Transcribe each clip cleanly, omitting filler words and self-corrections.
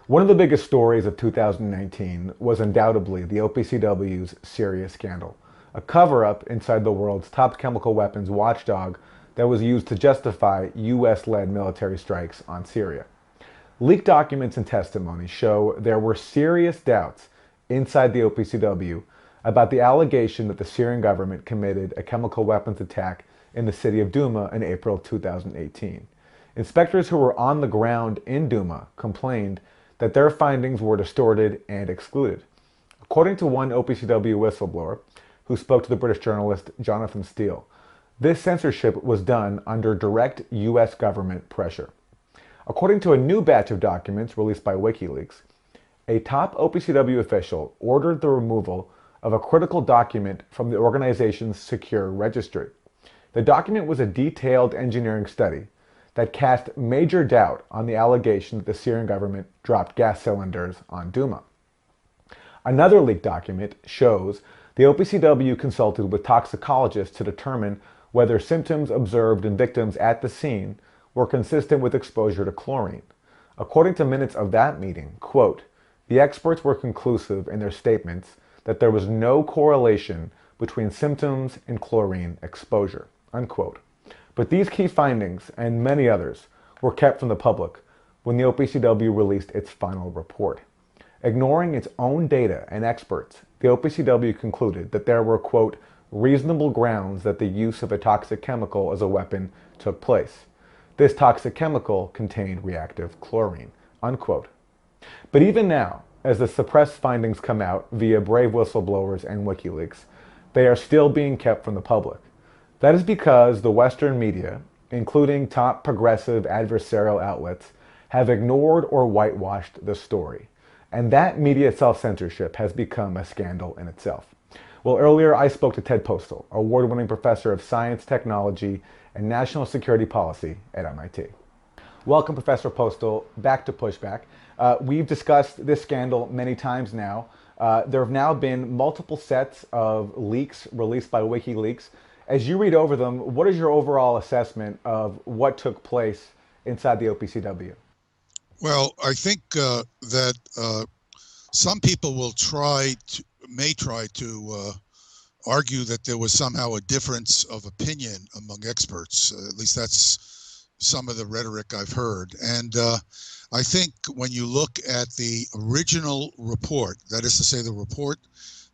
One of the biggest stories of 2019 was undoubtedly the OPCW's Syria scandal, a cover-up inside the world's top chemical weapons watchdog that was used to justify US-led military strikes on Syria. Leaked documents and testimony show there were serious doubts inside the OPCW about the allegation that the Syrian government committed a chemical weapons attack in the city of Douma in April 2018. Inspectors who were on the ground in Douma complained that their findings were distorted and excluded. According to one OPCW whistleblower who spoke to the British journalist Jonathan Steele, this censorship was done under direct US government pressure. According to a new batch of documents released by WikiLeaks, a top OPCW official ordered the removal of a critical document from the organization's secure registry. The document was a detailed engineering study that cast major doubt on the allegation that the Syrian government dropped gas cylinders on Douma. Another leaked document shows the OPCW consulted with toxicologists to determine whether symptoms observed in victims at the scene were consistent with exposure to chlorine. According to minutes of that meeting, quote, the experts were conclusive in their statements that there was no correlation between symptoms and chlorine exposure, unquote. But these key findings, and many others, were kept from the public when the OPCW released its final report. Ignoring its own data and experts, the OPCW concluded that there were, quote, reasonable grounds that the use of a toxic chemical as a weapon took place. This toxic chemical contained reactive chlorine, unquote. But even now, as the suppressed findings come out via brave whistleblowers and WikiLeaks, they are still being kept from the public. That is because the Western media, including top progressive adversarial outlets, have ignored or whitewashed the story. And that media self-censorship has become a scandal in itself. Well, earlier I spoke to Ted Postal, award-winning professor of science, technology, and national security policy at MIT. Welcome, Professor Postal, back to Pushback. We've discussed this scandal many times now. There have now been multiple sets of leaks released by WikiLeaks. As you read over them, what is your overall assessment of what took place inside the OPCW? Well, I think that some people may try to argue that there was somehow a difference of opinion among experts. At least that's some of the rhetoric I've heard. And I think when you look at the original report, that is to say, the report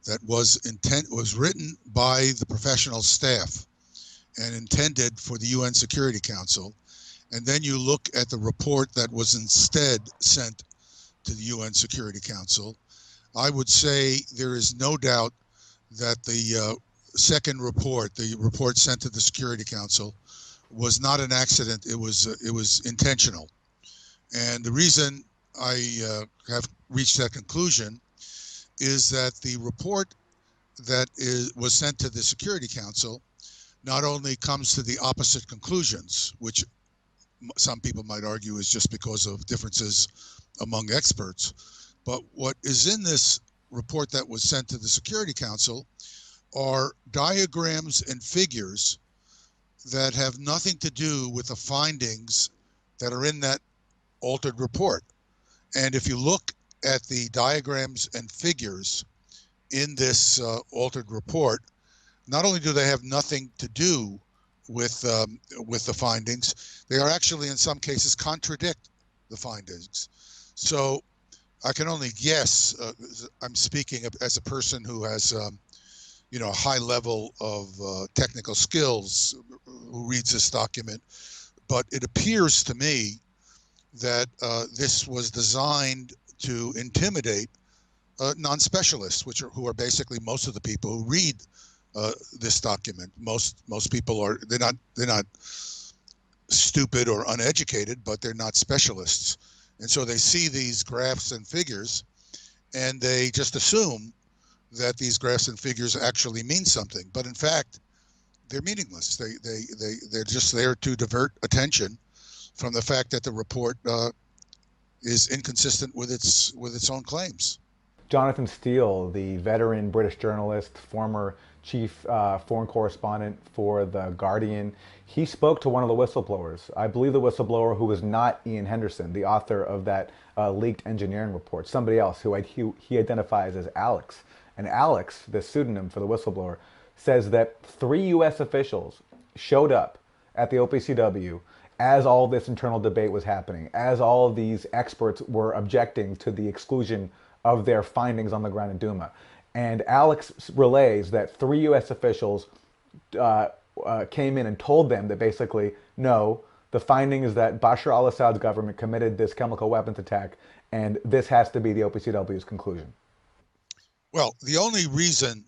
that was written by the professional staff and intended for the UN Security Council, and then you look at the report that was instead sent to the UN Security Council, I would say there is no doubt that the second report, the report sent to the Security Council, was not an accident. It was intentional. And the reason I have reached that conclusion is that the report that was sent to the Security Council not only comes to the opposite conclusions, which some people might argue is just because of differences among experts, but what is in this report that was sent to the Security Council are diagrams and figures that have nothing to do with the findings that are in that altered report. And if you look at the diagrams and figures in this altered report, not only do they have nothing to do with the findings, they are actually in some cases contradict the findings. So I can only guess. I'm speaking as a person who has a high level of technical skills who reads this document, but it appears to me that this was designed to intimidate non-specialists, who are basically most of the people who read this document. Most people they're not stupid or uneducated, but they're not specialists, and so they see these graphs and figures, and they just assume that these graphs and figures actually mean something. But in fact, they're meaningless. They're just there to divert attention from the fact that the report is inconsistent with its own claims. Jonathan Steele, the veteran British journalist, former chief foreign correspondent for The Guardian, he spoke to one of the whistleblowers. I believe the whistleblower who was not Ian Henderson, the author of that leaked engineering report, somebody else who he identifies as Alex. And Alex, the pseudonym for the whistleblower, says that 3 U.S. officials showed up at the OPCW as all this internal debate was happening, as all of these experts were objecting to the exclusion of their findings on the ground in Duma. And Alex relays that 3 U.S. officials came in and told them that basically, no, the finding is that Bashar al-Assad's government committed this chemical weapons attack, and this has to be the OPCW's conclusion. Well, the only reason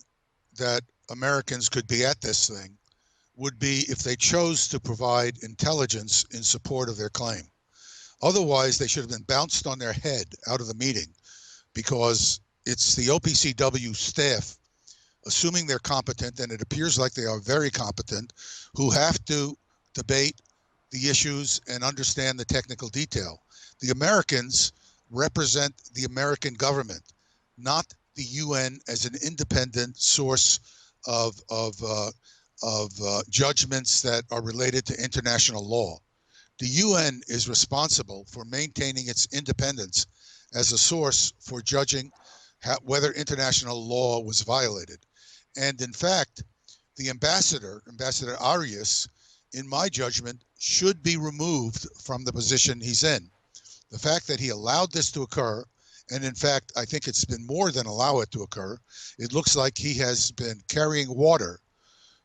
that Americans could be at this thing would be if they chose to provide intelligence in support of their claim. Otherwise, they should have been bounced on their head out of the meeting, because it's the OPCW staff, assuming they're competent, and it appears like they are very competent, who have to debate the issues and understand the technical detail. The Americans represent the American government, not the UN as an independent source of judgments that are related to international law. The UN is responsible for maintaining its independence as a source for judging whether international law was violated. And in fact, the Ambassador Arias, in my judgment, should be removed from the position he's in. The fact that he allowed this to occur, and in fact, I think it's been more than allow it to occur. It looks like he has been carrying water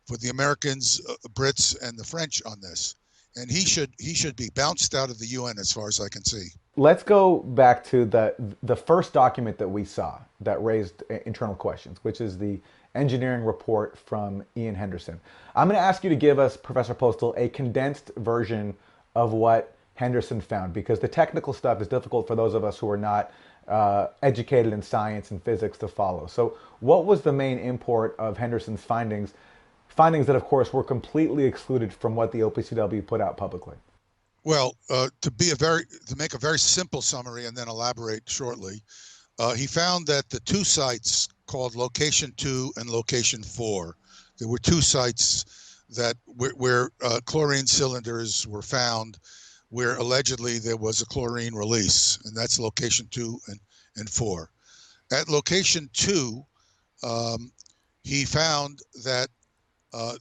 for the Americans, Brits, and the French on this. And he should be bounced out of the UN as far as I can see. Let's go back to the first document that we saw that raised internal questions, which is the engineering report from Ian Henderson. I'm going to ask you to give us, Professor Postal, a condensed version of what Henderson found, because the technical stuff is difficult for those of us who are not educated in science and physics to follow. So what was the main import of Henderson's findings? Findings that, of course, were completely excluded from what the OPCW put out publicly. Well, to make a very simple summary and then elaborate shortly, he found that the two sites called Location 2 and Location 4, there were two sites that where chlorine cylinders were found, where allegedly there was a chlorine release, and that's Location 2 and 4. At Location 2, he found that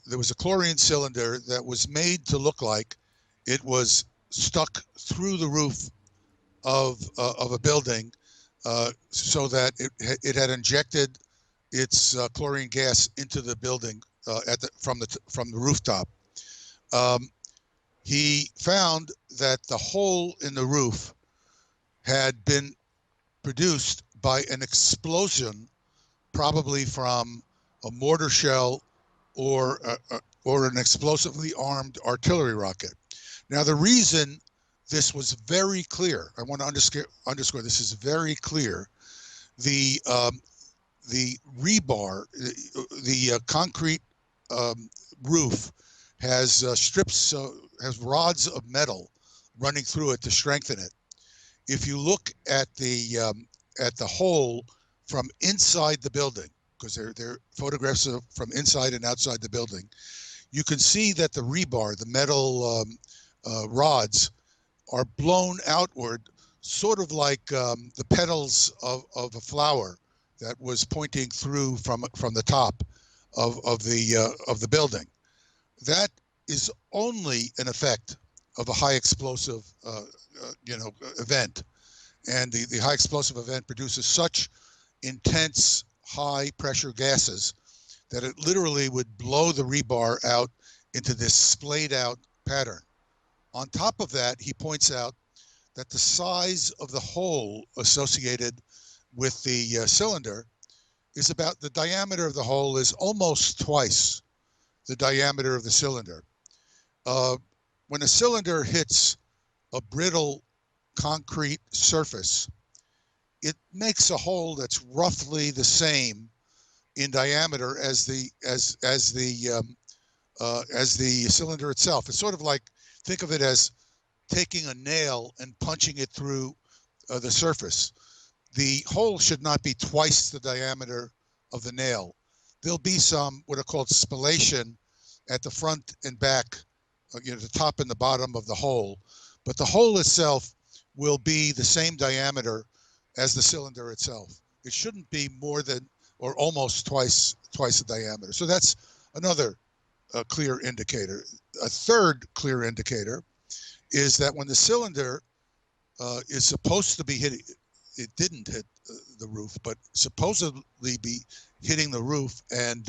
there was a chlorine cylinder that was made to look like it was stuck through the roof of a building, so that it had injected its chlorine gas into the building from the rooftop. He found that the hole in the roof had been produced by an explosion, probably from a mortar shell or an explosively armed artillery rocket. Now, the reason this was very clear, I want to underscore this is very clear. The rebar, the concrete roof has strips, has rods of metal running through it to strengthen it. If you look at the hole from inside the building, because they're photographs from inside and outside the building, you can see that the rebar, the metal rods, are blown outward, sort of like the petals of a flower that was pointing through from the top of the building. That is only an effect of a high explosive event, and the high explosive event produces such intense high pressure gases that it literally would blow the rebar out into this splayed out pattern. On top of that, he points out that the size of the hole associated with the cylinder is about, the diameter of the hole is almost twice the diameter of the cylinder. When a cylinder hits a brittle concrete surface, it makes a hole that's roughly the same in diameter as the cylinder itself. It's sort of like, think of it as taking a nail and punching it through the surface. the hole should not be twice the diameter of the nail. There'll be some what are called spallation at the front and back, the top and the bottom of the hole, but the hole itself will be the same diameter as the cylinder itself. It shouldn't be more than or almost twice the diameter. So that's another clear indicator. A third clear indicator is that when the cylinder is supposed to be hitting, it didn't hit the roof, but supposedly be hitting the roof and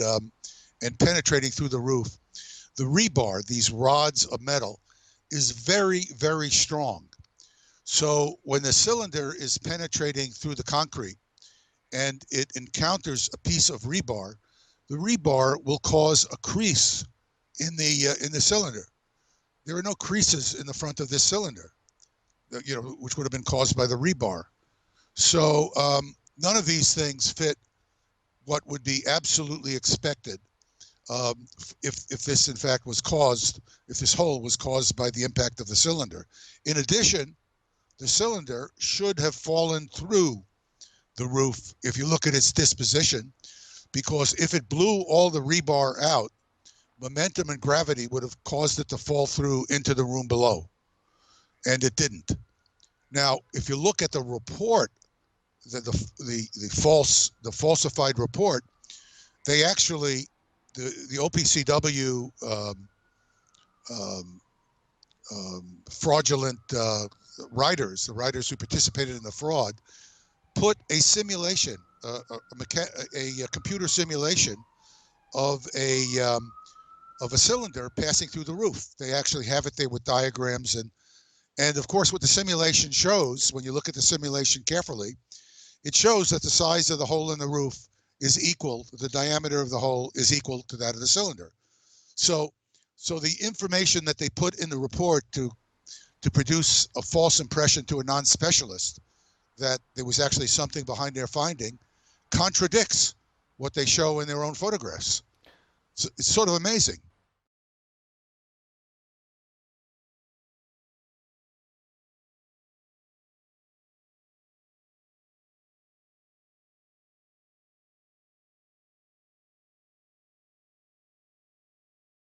penetrating through the roof. The rebar, these rods of metal, is very, very strong. So when the cylinder is penetrating through the concrete and it encounters a piece of rebar, the rebar will cause a crease in the cylinder. There are no creases in the front of this cylinder, which would have been caused by the rebar. So none of these things fit what would be absolutely expected if this in fact was caused, if this hole was caused by the impact of the cylinder. In addition, the cylinder should have fallen through the roof if you look at its disposition, because if it blew all the rebar out, momentum and gravity would have caused it to fall through into the room below, and it didn't. Now, if you look at the report, the falsified report, they actually, the OPCW fraudulent writers, the writers who participated in the fraud, put a simulation, a computer simulation of a cylinder passing through the roof. They actually have it there with diagrams, and of course what the simulation shows, when you look at the simulation carefully, it shows that the size of the hole in the roof is equal, the diameter of the hole is equal to that of the cylinder. So the information that they put in the report to produce a false impression to a non-specialist that there was actually something behind their finding contradicts what they show in their own photographs. So it's sort of amazing.